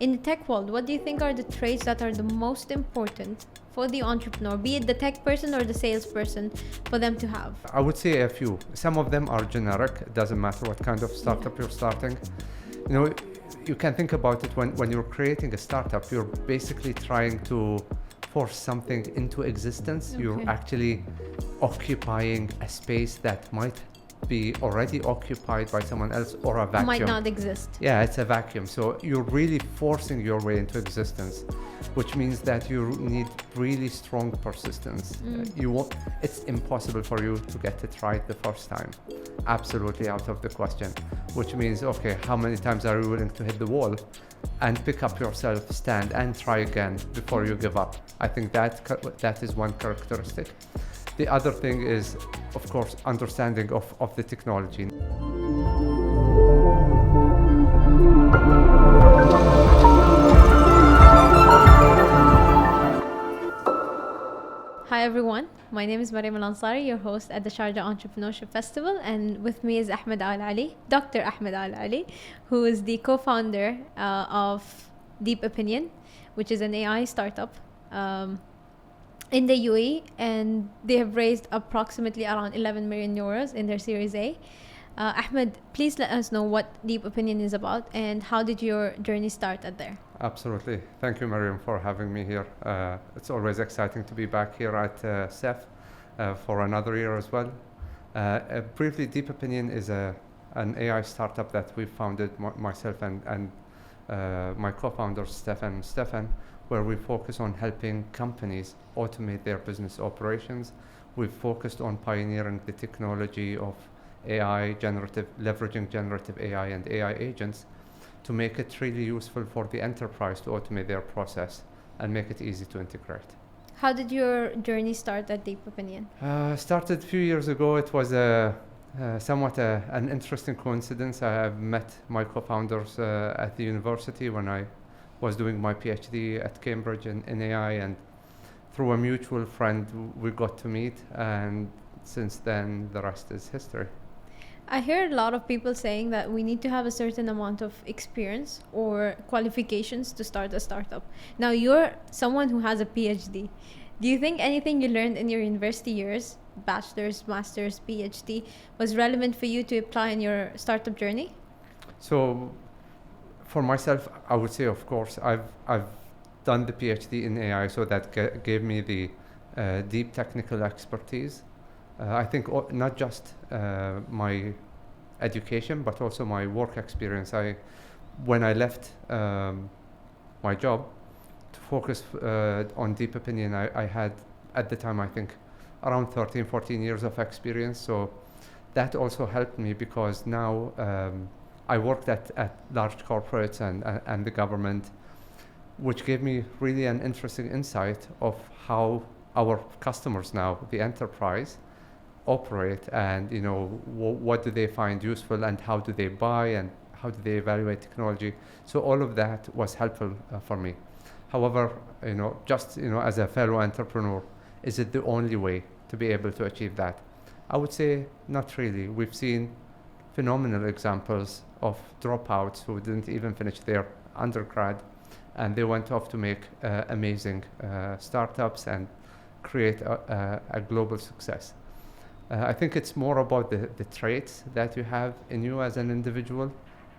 In the tech world, what do you think are the traits that are the most important for the entrepreneur, be it the tech person or the salesperson, for them to have? I would say a few. Some of them are generic. It doesn't matter what kind of startup you're starting. You can think about it when you're creating a startup, you're basically trying to force something into existence. Okay. You're actually occupying a space that might be already occupied by someone else, or a vacuum. Might not exist. Yeah, it's a vacuum. So you're really forcing your way into existence, which means that you need really strong persistence. It's impossible for you to get it right the first time. Absolutely out of the question. Which means, okay, how many times are you willing to hit the wall and pick up yourself, stand and try again before you give up? I think that is one characteristic. The other thing is, of course, understanding of the technology. Hi everyone, my name is Mariam Al-Ansari, your host at the Sharjah Entrepreneurship Festival, and with me is Ahmed Al-Ali, Dr. Ahmed Al-Ali, who is the co-founder of DeepOpinion, which is an AI startup in the UAE, and they have raised approximately around 11 million euros in their Series A. Ahmed, please let us know what DeepOpinion is about and how did your journey start at there? Absolutely. Thank you, Mariam, for having me here. It's always exciting to be back here at CEF for another year as well. Briefly, DeepOpinion is an AI startup that we founded, myself and my co-founder, Stefan, where we focus on helping companies automate their business operations. We've focused on pioneering the technology of AI, leveraging generative AI and AI agents to make it really useful for the enterprise to automate their process and make it easy to integrate. How did your journey start at DeepOpinion? Started a few years ago. It was somewhat an interesting coincidence. I have met my co-founders at the university when I was doing my PhD at Cambridge in AI, and through a mutual friend we got to meet, and since then the rest is history. I hear a lot of people saying that we need to have a certain amount of experience or qualifications to start a startup. Now, you're someone who has a PhD. Do you think anything you learned in your university years, bachelor's, master's, PhD, was relevant for you to apply in your startup journey? So, for myself, I would say, of course, I've done the PhD in AI, so that gave me the deep technical expertise. I think not just my education, but also my work experience. When I left my job to focus on DeepOpinion, I had, at the time, I think, around 13, 14 years of experience. So that also helped me, because now I worked at large corporates and the government, which gave me really an interesting insight of how our customers now, the enterprise, operate, and what do they find useful, and how do they buy, and how do they evaluate technology. So all of that was helpful for me. However, just as a fellow entrepreneur, is it the only way to be able to achieve that? I would say not really. We've seen phenomenal examples of dropouts who didn't even finish their undergrad, and they went off to make amazing startups and create a global success. I think it's more about the traits that you have in you as an individual,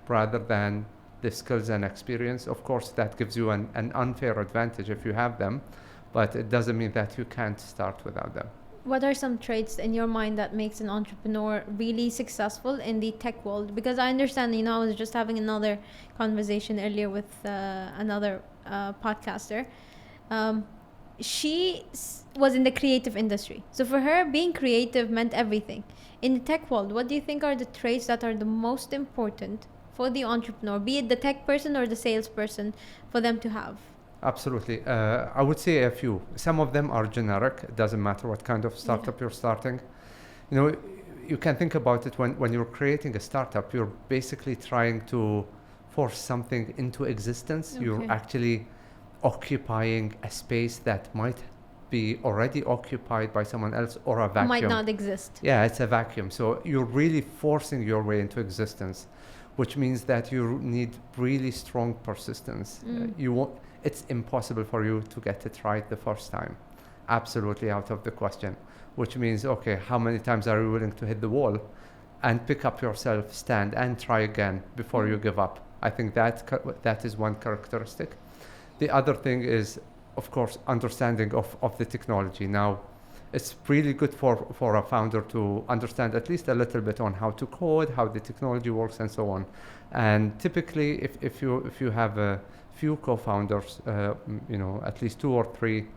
rather than the skills and experience. Of course, that gives you an unfair advantage if you have them, but it doesn't mean that you can't start without them. What are some traits in your mind that makes an entrepreneur really successful in the tech world? Because I understand, I was just having another conversation earlier with another podcaster. She was in the creative industry. So for her, being creative meant everything. In the tech world, what do you think are the traits that are the most important for the entrepreneur, be it the tech person or the salesperson, for them to have? Absolutely. I would say a few. Some of them are generic. It doesn't matter what kind of startup you're starting. You can think about it when you're creating a startup, you're basically trying to force something into existence. Okay. You're actually occupying a space that might be already occupied by someone else, or a vacuum. Might not exist. Yeah, it's a vacuum. So you're really forcing your way into existence, which means that you need really strong persistence. It's impossible for you to get it right the first time. Absolutely out of the question. Which means, okay, how many times are you willing to hit the wall and pick up yourself, stand, and try again before you give up? I think that is one characteristic. The other thing is, of course, understanding of the technology. Now, it's really good for a founder to understand at least a little bit on how to code, how the technology works, and so on. And typically, if you have a few co-founders, at least 2 or 3,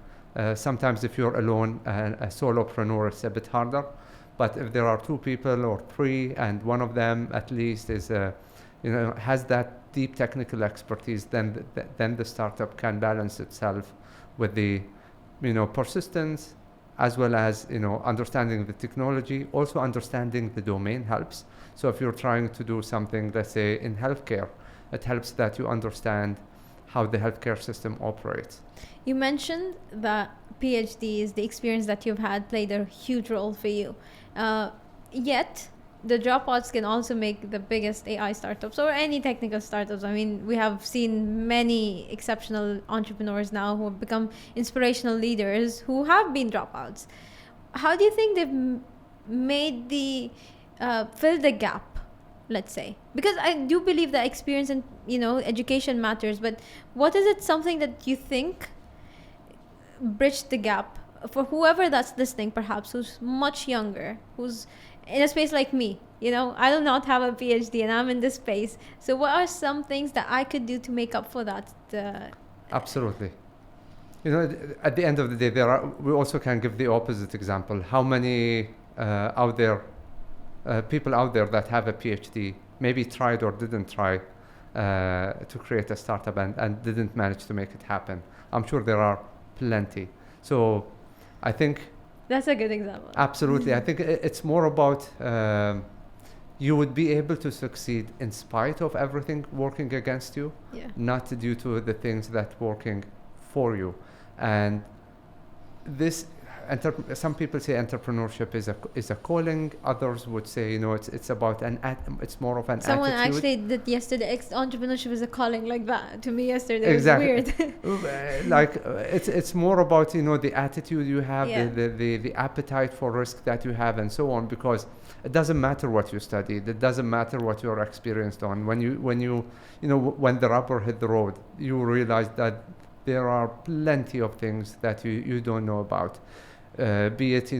sometimes if you're alone, a solopreneur, it's a bit harder. But if there are 2 people or 3, and one of them at least is, has that deep technical expertise, then the startup can balance itself with the, persistence, as well as, understanding the technology. Also understanding the domain helps. So if you're trying to do something, let's say in healthcare, it helps that you understand how the healthcare system operates. You mentioned that PhDs, the experience that you've had, played a huge role for you. Yet, the dropouts can also make the biggest AI startups or any technical startups. I mean, we have seen many exceptional entrepreneurs now who have become inspirational leaders who have been dropouts. How do you think they've made fill the gap, let's say? Because I do believe that experience and, education matters, but what is it something that you think bridged the gap for whoever that's listening, perhaps, who's much younger, who's in a space like me? I do not have a PhD and I'm in this space. So what are some things that I could do to make up for that? Absolutely. At the end of the day, we also can give the opposite example. How many people out there that have a PhD maybe tried or didn't try to create a startup and didn't manage to make it happen? I'm sure there are plenty. So I think that's a good example. Absolutely. I think it's more about you would be able to succeed in spite of everything working against you, not due to the things that working for you. And this, some people say entrepreneurship is a calling. Others would say, it's about it's more of an Someone attitude. actually did yesterday, entrepreneurship is a calling like that to me yesterday. Exactly. It was weird. It's more about, the attitude you have, the appetite for risk that you have, and so on, because it doesn't matter what you studied. It doesn't matter what you're experienced on. When the rubber hit the road, you realize that there are plenty of things that you don't know about. Be it,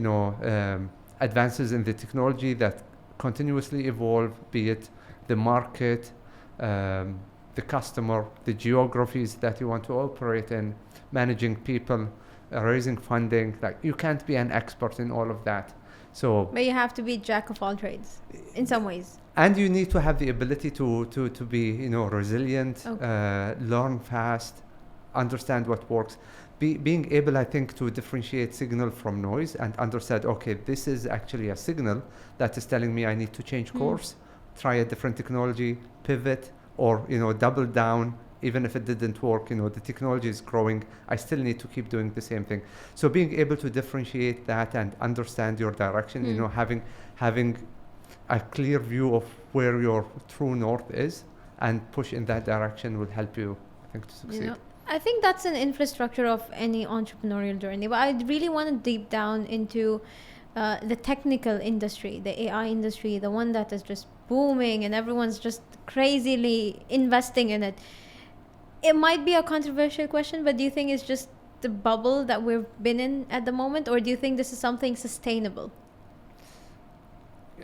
advances in the technology that continuously evolve, be it the market, the customer, the geographies that you want to operate in, managing people, raising funding. Like, you can't be an expert in all of that. But you have to be jack of all trades in some ways. And you need to have the ability to be, resilient, learn fast, understand what works. Being able, I think, to differentiate signal from noise and understand, okay, this is actually a signal that is telling me I need to change course, try a different technology, pivot, or, double down. Even if it didn't work, the technology is growing, I still need to keep doing the same thing. So being able to differentiate that and understand your direction, having a clear view of where your true north is and push in that direction will help you, I think, to succeed. I think that's an infrastructure of any entrepreneurial journey. But I really want to deep down into the technical industry, the AI industry, the one that is just booming and everyone's just crazily investing in it. It might be a controversial question, but do you think it's just the bubble that we've been in at the moment, or do you think this is something sustainable?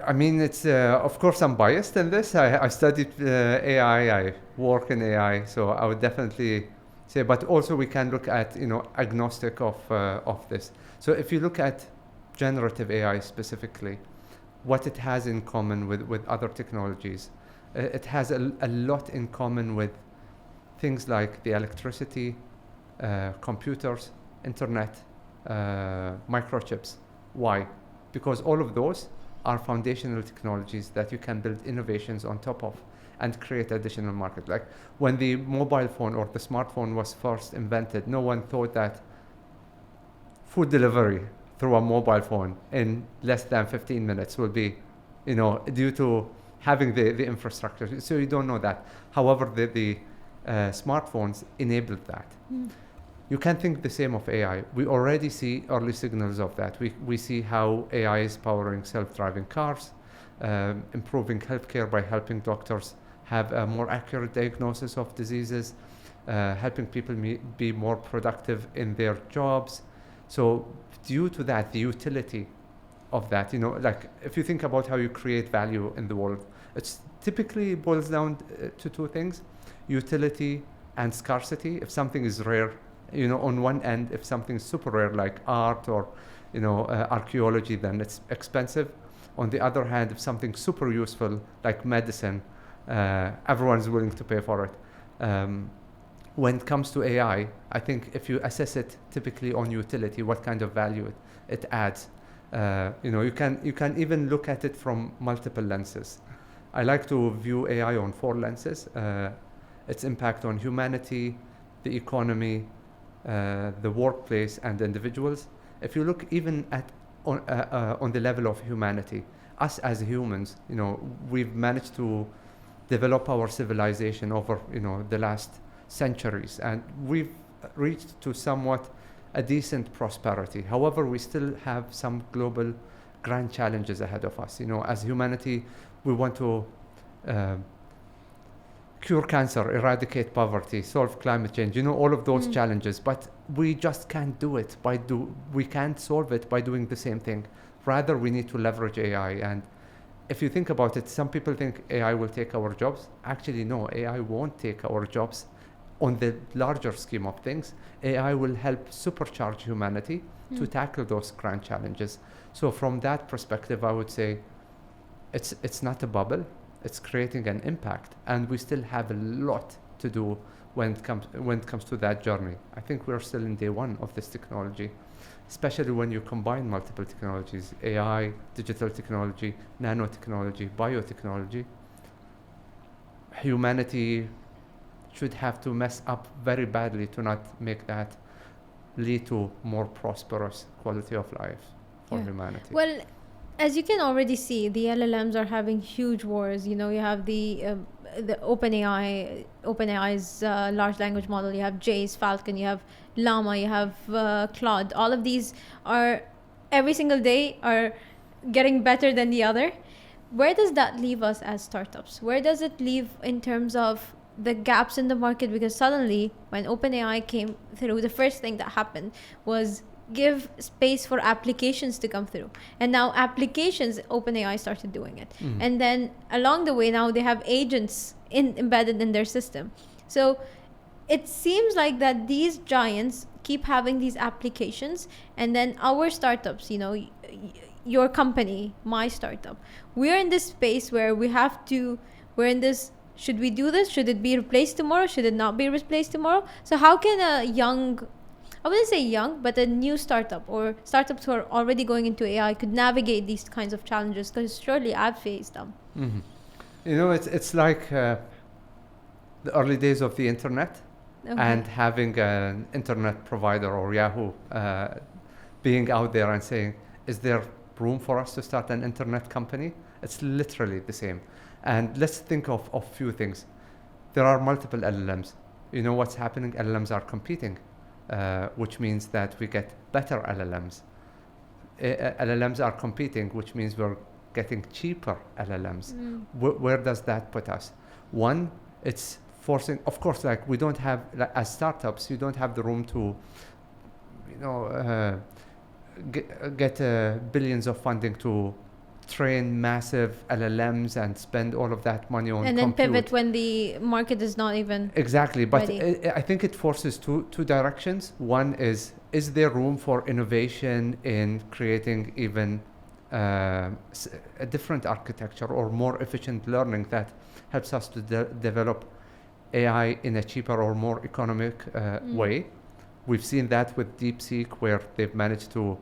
I mean, it's of course I'm biased in this. I studied AI, I work in AI, so I would definitely say, but also we can look at, agnostic of this. So if you look at generative AI specifically, what it has in common with other technologies, it has a lot in common with things like the electricity, computers, internet, microchips. Why? Because all of those are foundational technologies that you can build innovations on top of and create additional market. Like when the mobile phone or the smartphone was first invented, no one thought that food delivery through a mobile phone in less than 15 minutes will be, due to having the infrastructure. So you don't know that. However, the smartphones enabled that. You can think the same of AI. We already see early signals of that. We see how AI is powering self-driving cars, improving healthcare by helping doctors have a more accurate diagnosis of diseases, helping people be more productive in their jobs. So due to that, the utility of that, like if you think about how you create value in the world, it's typically boils down to two things: utility and scarcity. If something is rare, on one end, if something is super rare like art or archaeology, then it's expensive. On the other hand, if something's super useful like medicine, everyone's willing to pay for it. When it comes to AI, I think if you assess it typically on utility, what kind of value it adds, you can even look at it from multiple lenses. I like to view AI on 4 lenses: its impact on humanity, the economy, the workplace, and individuals. If you look even at on the level of humanity, us as humans, we've managed to develop our civilization over the last centuries, and we've reached to somewhat a decent prosperity. However, we still have some global grand challenges ahead of us. As humanity, we want to cure cancer, eradicate poverty, solve climate change, all of those challenges, but we just can't do it we can't solve it by doing the same thing. Rather, we need to leverage AI. And if you think about it, some people think AI will take our jobs. Actually, no, AI won't take our jobs. On the larger scheme of things, AI will help supercharge humanity to tackle those grand challenges. So from that perspective, I would say it's not a bubble. It's creating an impact, and we still have a lot to do when it comes to that journey. I think we're still in day one of this technology, especially when you combine multiple technologies: AI, digital technology, nanotechnology, biotechnology. Humanity should have to mess up very badly to not make that lead to more prosperous quality of life for humanity. Well, as you can already see, the LLMs are having huge wars. You have the OpenAI's large language model. You have Jay's Falcon. You have Llama. You have Claude. All of these are every single day are getting better than the other. Where does that leave us as startups? Where does it leave in terms of the gaps in the market? Because suddenly, when OpenAI came through, the first thing that happened was give space for applications to come through. And now applications, OpenAI started doing it. And then along the way, now they have agents embedded in their system. So it seems like that these giants keep having these applications, and then our startups, your company, my startup, we're in this space where we're in this, should we do this? Should it be replaced tomorrow? Should it not be replaced tomorrow? So how can I wouldn't say young, but a new startup or startups who are already going into AI could navigate these kinds of challenges? Because surely I've faced them. It's like the early days of the internet, and having an internet provider or Yahoo being out there and saying, is there room for us to start an internet company? It's literally the same. And let's think of a few things. There are multiple LLMs. What's happening? LLMs are competing. Which means that we get better LLMs. LLMs are competing, which means we're getting cheaper LLMs. Where does that put us? One, it's forcing, of course, like we don't have, as startups, you don't have the room to, get billions of funding to train massive LLMs and spend all of that money on and then compute. pivot when the market is not even exactly. But ready. I think it forces two directions. One is there room for innovation in creating even a different architecture or more efficient learning that helps us to develop AI in a cheaper or more economic way? We've seen that with DeepSeek, where they've managed to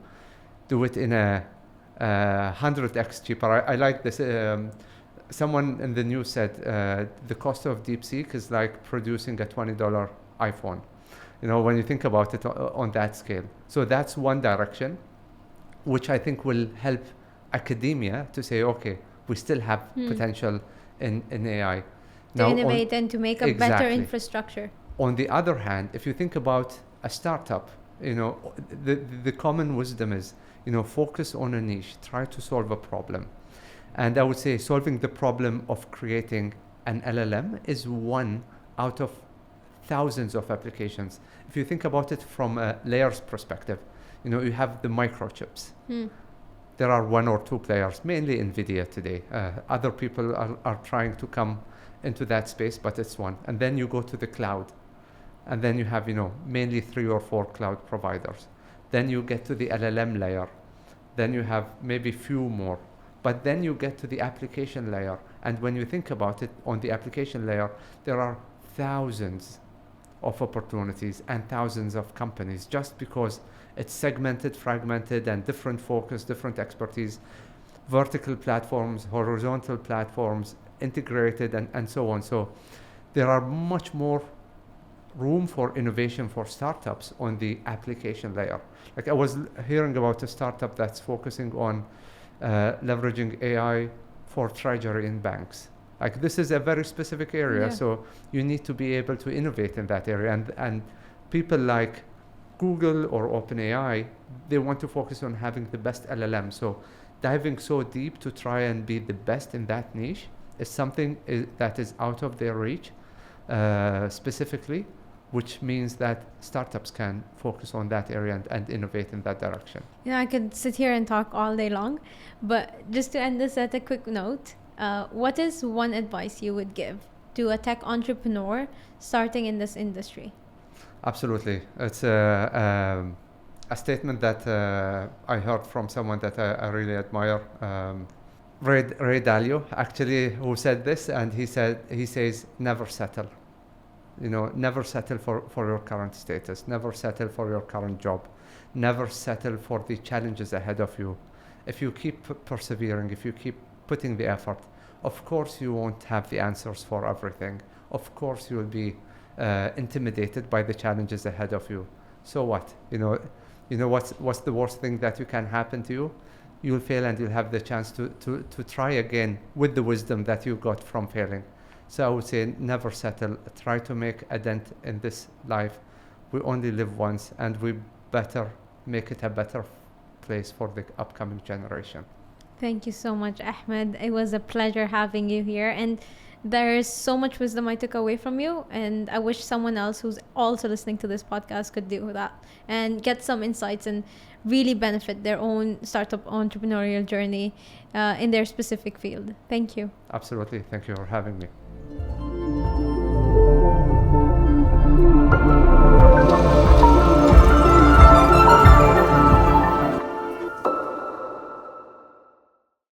do it in a 100x cheaper. I like this. Someone in the news said the cost of DeepSeek is like producing a $20 iPhone. When you think about it on that scale. So that's one direction, which I think will help academia to say, okay, We still have potential in AI. To innovate and to make a better Exactly. infrastructure. On the other hand, if you think about a startup, the common wisdom is, focus on a niche, try to solve a problem. And I would say solving the problem of creating an LLM is one out of thousands of applications. If you think about it from a layers perspective, you have the microchips. There are one or two players, mainly NVIDIA today. Other people are trying to come into that space, but it's one. And then you go to the cloud. And then you have, mainly 3 or 4 cloud providers. Then you get to the LLM layer. Then you have maybe few more. But then you get to the application layer. And when you think about it, on the application layer, there are thousands of opportunities and thousands of companies, just because it's segmented, fragmented, and different focus, different expertise, vertical platforms, horizontal platforms, integrated, and so on. So there are much more room for innovation for startups on the application layer. Like I was hearing about a startup that's focusing on leveraging AI for treasury in banks. Like this is a very specific area, so you need to be able to innovate in that area. And people like Google or OpenAI, they want to focus on having the best LLM. So diving so deep to try and be the best in that niche is something that is out of their reach specifically, which means that startups can focus on that area and innovate in that direction. I could sit here and talk all day long, but just to end this at a quick note, what is one advice you would give to a tech entrepreneur starting in this industry? Absolutely. It's a statement that I heard from someone that I really admire. Ray Dalio, actually, who said this, and he says, never settle. Never settle for your current status. Never settle for your current job. Never settle for the challenges ahead of you. If you keep persevering, if you keep putting the effort, of course you won't have the answers for everything. Of course you will be intimidated by the challenges ahead of you. So what? What's the worst thing that can happen to you? You'll fail, and you'll have the chance to try again with the wisdom that you got from failing. So I would say never settle. Try to make a dent in this life. We only live once, and we better make it a better place for the upcoming generation. Thank you so much, Ahmed. It was a pleasure having you here. And there's so much wisdom I took away from you. And I wish someone else who's also listening to this podcast could do that and get some insights and really benefit their own startup entrepreneurial journey in their specific field. Thank you. Absolutely. Thank you for having me.